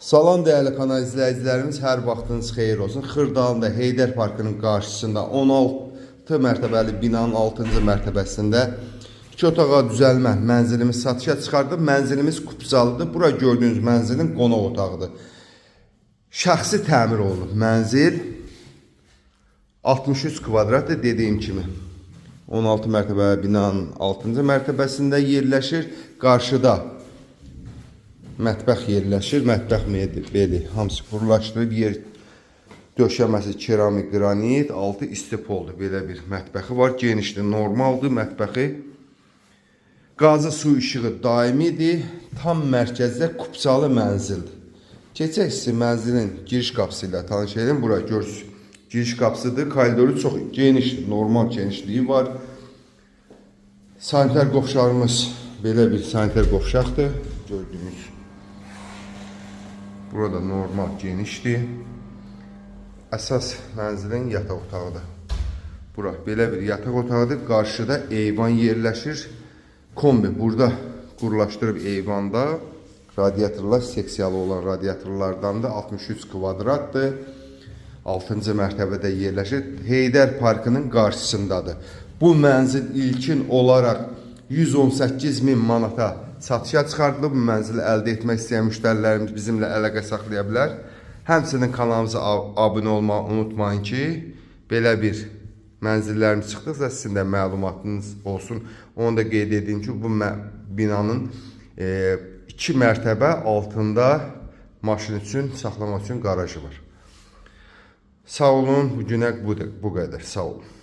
Salam dəyərli kanal izləyicilərimiz, hər vaxtınız xeyir olsun. Xırdalında Heydər Parkının qarşısında 16 mərtəbəli binanın 6-cı mərtəbəsində 2 otağa düzəlmə mənzilimiz satışa çıxardı. Mənzilimiz kupsalıdır. Bura gördüyünüz mənzilin qonaq otağıdır. Şəxsi təmir olunub mənzil. 63 kvadratdır dediyim kimi. 16 mərtəbəli binanın 6-cı mərtəbəsində yerləşir. Qarşıda mətbəx yerləşir. Mətbəx mebeli hamısı qurlaşdırıb, yer döşəməsi keramik qranit, altı istipoldur. Belə bir mətbəxi var. Genişdir, normaldır mətbəxi. Qazı su işığı daimidir. Tam mərkəzdə kupsalı mənzildir. Keçək sizi mənzilin giriş qapısı ilə tanış edin. Bura görsünüz. Giriş qapısıdır. Koridoru çox genişdir. Normal genişliyi var. Sanitar qovşağımız belə bir sanitar qovşaqdır. Gördüyünüz. Burada normal genişdir. Əsas mənzilin yataq otağıdır. Bura belə bir yataq otağıdır. Qarşıda eyvan yerləşir. Kombi burada qurlaşdırıb eyvanda. Radiatorlar seksiyalı olan radiatorlardandır. 63 kvadratdır. 6-cı mərtəbədə yerləşir. Heydər Parkının qarşısındadır. Bu mənzil ilkin olaraq 118.000 manata satışa çıxardılıb. Bu mənzili əldə etmək istəyən müştərilərimiz bizimlə əlaqə saxlaya bilər. Həmçinin kanalımıza abunə olmağı unutmayın ki, belə bir mənzillərimiz çıxdıqsa sizin də məlumatınız olsun. Onu da qeyd edeyim ki, bu binanın 2 mərtəbə altında maşın üçün, saxlamaq üçün qarajı var. Sağ olun, bu günə bu qədər. Sağ olun.